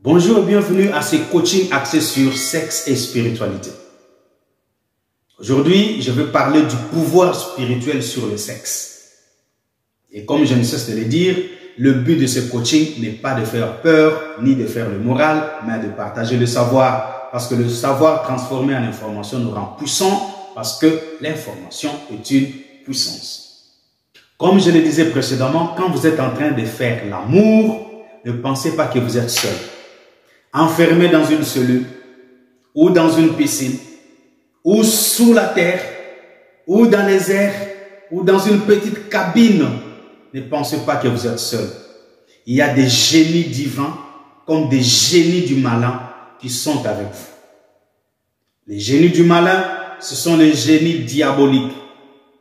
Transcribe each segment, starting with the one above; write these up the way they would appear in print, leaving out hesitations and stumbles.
Bonjour et bienvenue à ce coaching axé sur sexe et spiritualité. Aujourd'hui, je vais parler du pouvoir spirituel sur le sexe. Et comme je ne cesse de le dire, le but de ce coaching n'est pas de faire peur ni de faire le moral, mais de partager le savoir. Parce que le savoir transformé en information nous rend puissants, parce que l'information est une puissance. Comme je le disais précédemment, quand vous êtes en train de faire l'amour, ne pensez pas que vous êtes seul. Enfermé dans une cellule, ou dans une piscine, ou sous la terre, ou dans les airs, ou dans une petite cabine, ne pensez pas que vous êtes seul. Il y a des génies divins, comme des génies du malin, qui sont avec vous. Les génies du malin, ce sont les génies diaboliques,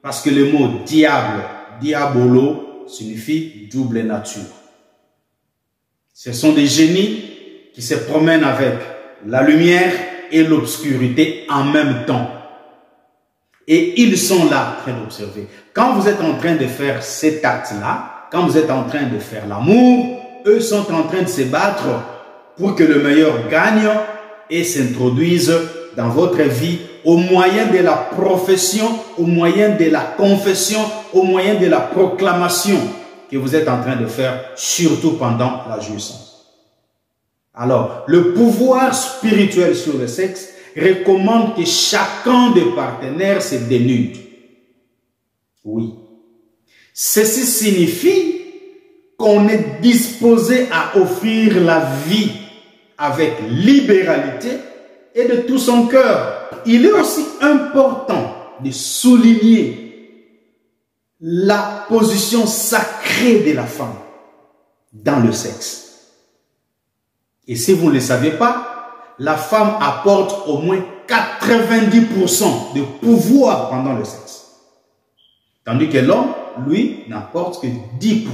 parce que le mot diable, diabolo, signifie double nature. Ce sont des génies qui se promènent avec la lumière et l'obscurité en même temps. Et ils sont là en train d'observer. Quand vous êtes en train de faire cet acte-là, quand vous êtes en train de faire l'amour, eux sont en train de se battre pour que le meilleur gagne et s'introduise dans votre vie au moyen de la profession, au moyen de la confession, au moyen de la proclamation que vous êtes en train de faire, surtout pendant la jouissance. Alors, le pouvoir spirituel sur le sexe recommande que chacun des partenaires se dénude. Oui. Ceci signifie qu'on est disposé à offrir la vie avec libéralité et de tout son cœur. Il est aussi important de souligner la position sacrée de la femme dans le sexe. Et si vous ne le savez pas, la femme apporte au moins 90% de pouvoir pendant le sexe. Tandis que l'homme, lui, n'apporte que 10%.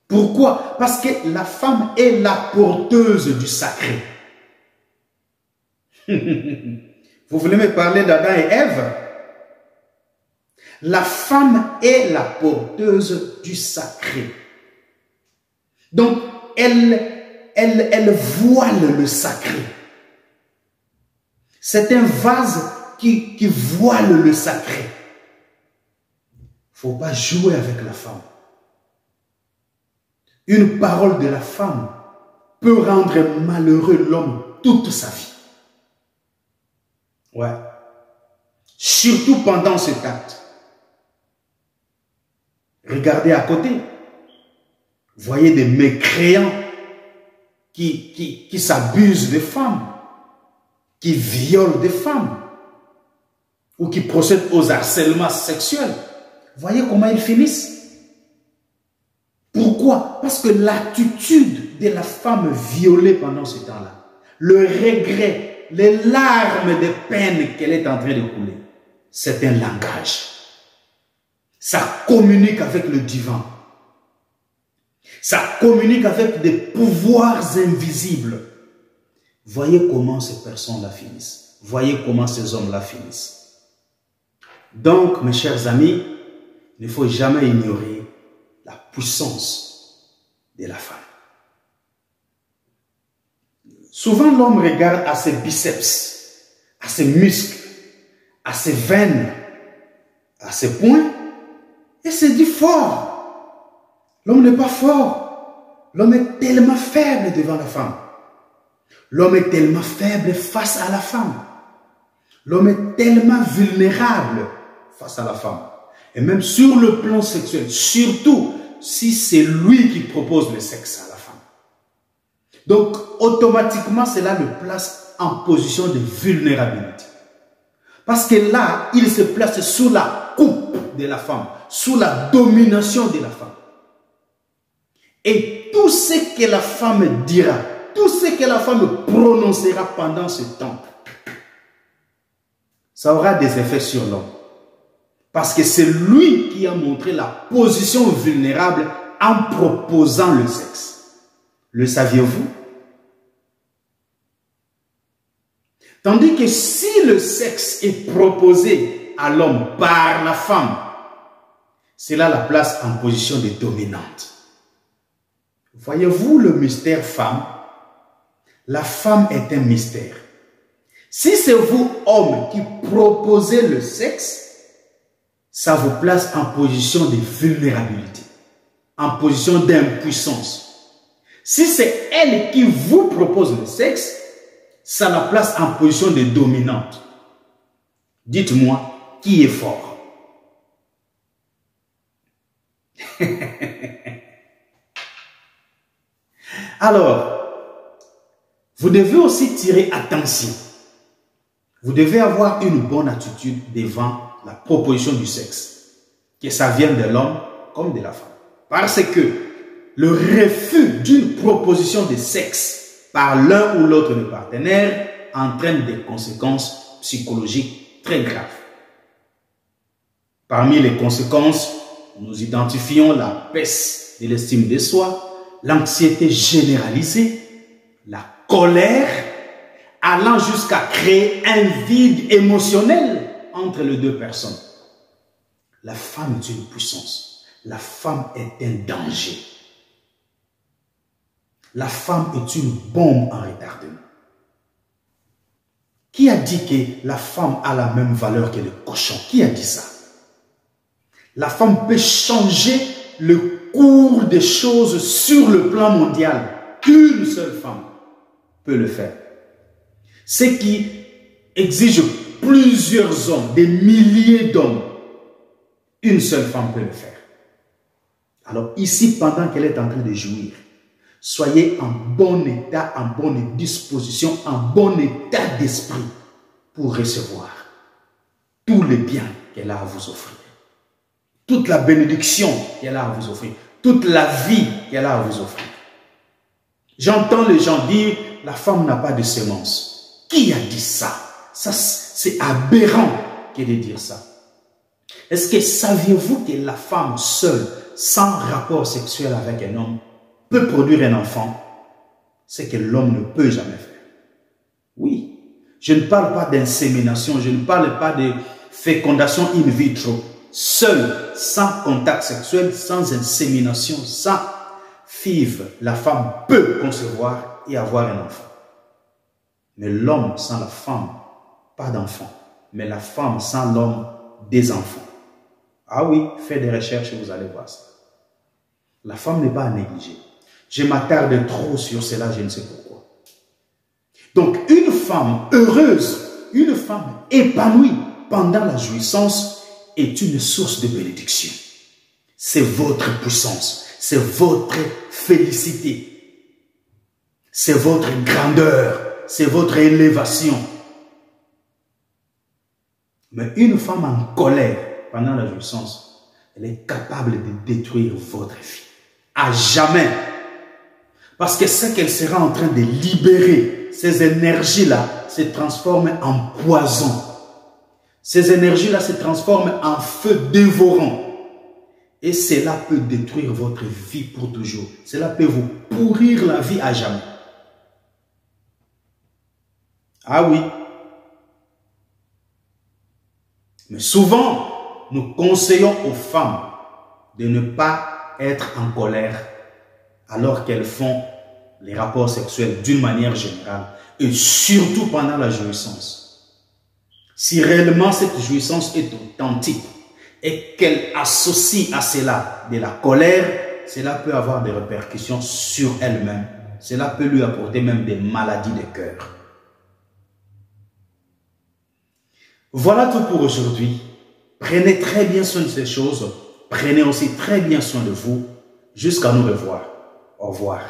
Pourquoi? Parce que la femme est la porteuse du sacré. Vous voulez me parler d'Adam et Ève? La femme est la porteuse du sacré. Donc, elle voile le sacré. C'est un vase qui voile le sacré. Il ne faut pas jouer avec la femme. Une parole de la femme peut rendre malheureux l'homme toute sa vie. Ouais. Surtout pendant cet acte. Regardez à côté. Voyez des mécréants qui s'abusent des femmes, qui violent des femmes, ou qui procèdent aux harcèlements sexuels. Voyez comment ils finissent. Pourquoi? Parce que l'attitude de la femme violée pendant ce temps-là, le regret, les larmes de peine qu'elle est en train de couler, c'est un langage. Ça communique avec le divin. Ça communique avec des pouvoirs invisibles. Voyez comment ces personnes-là finissent. Voyez comment ces hommes-là finissent. Donc, mes chers amis, il ne faut jamais ignorer la puissance de la femme. Souvent, l'homme regarde à ses biceps, à ses muscles, à ses veines, à ses poings, et se dit fort. L'homme n'est pas fort. L'homme est tellement faible devant la femme. L'homme est tellement faible face à la femme. L'homme est tellement vulnérable face à la femme. Et même sur le plan sexuel, surtout si c'est lui qui propose le sexe à la femme. Donc, automatiquement, cela le place en position de vulnérabilité. Parce que là, il se place sous la coupe de la femme, sous la domination de la femme. Et tout ce que la femme dira, tout ce que la femme prononcera pendant ce temps, ça aura des effets sur l'homme. Parce que c'est lui qui a montré la position vulnérable en proposant le sexe. Le saviez-vous? Tandis que si le sexe est proposé à l'homme par la femme, cela la place en position de dominante. Voyez-vous le mystère femme? La femme est un mystère. Si c'est vous, hommes, qui proposez le sexe, ça vous place en position de vulnérabilité, en position d'impuissance. Si c'est elle qui vous propose le sexe, ça la place en position de dominante. Dites-moi, qui est fort? Alors, vous devez aussi tirer attention. Vous devez avoir une bonne attitude devant la proposition du sexe, que ça vienne de l'homme comme de la femme. Parce que le refus d'une proposition de sexe par l'un ou l'autre des partenaires entraîne des conséquences psychologiques très graves. Parmi les conséquences, nous identifions la baisse de l'estime de soi, l'anxiété généralisée, la colère, allant jusqu'à créer un vide émotionnel entre les deux personnes. La femme est une puissance. La femme est un danger. La femme est une bombe en retardement. Qui a dit que la femme a la même valeur que le cochon? Qui a dit ça? La femme peut changer le cours des choses sur le plan mondial. Une seule femme peut le faire. Ce qui exige plusieurs hommes, des milliers d'hommes, une seule femme peut le faire. Alors ici, pendant qu'elle est en train de jouir, soyez en bon état, en bonne disposition, en bon état d'esprit pour recevoir tous les biens qu'elle a à vous offrir. Toute la bénédiction qu'elle a à vous offrir. Toute la vie qu'elle a à vous offrir. J'entends les gens dire, la femme n'a pas de semence. Qui a dit ça? Ça, c'est aberrant que de dire ça. Est-ce que saviez-vous que la femme seule, sans rapport sexuel avec un homme, peut produire un enfant? C'est que l'homme ne peut jamais faire. Oui. Je ne parle pas d'insémination, je ne parle pas de fécondation in vitro. Seule, sans contact sexuel, sans insémination, sans FIV, la femme peut concevoir et avoir un enfant. Mais l'homme sans la femme, pas d'enfant. Mais la femme sans l'homme, des enfants. Ah oui, faites des recherches et vous allez voir ça. La femme n'est pas à négliger. Je m'attarde trop sur cela, je ne sais pourquoi. Donc, une femme heureuse, une femme épanouie pendant la jouissance est une source de bénédiction. C'est votre puissance, c'est votre félicité, c'est votre grandeur, c'est votre élévation. Mais une femme en colère pendant la jouissance, elle est capable de détruire votre vie. À jamais. Parce que ce qu'elle sera en train de libérer, ces énergies-là se transforment en poison. Ces énergies-là se transforment en feu dévorant. Et cela peut détruire votre vie pour toujours. Cela peut vous pourrir la vie à jamais. Ah oui. Mais souvent, nous conseillons aux femmes de ne pas être en colère alors qu'elles font les rapports sexuels d'une manière générale et surtout pendant la jouissance. Si réellement cette jouissance est authentique et qu'elle associe à cela de la colère, cela peut avoir des répercussions sur elle-même. Cela peut lui apporter même des maladies de cœur. Voilà tout pour aujourd'hui. Prenez très bien soin de ces choses. Prenez aussi très bien soin de vous. Jusqu'à nous revoir. Au revoir.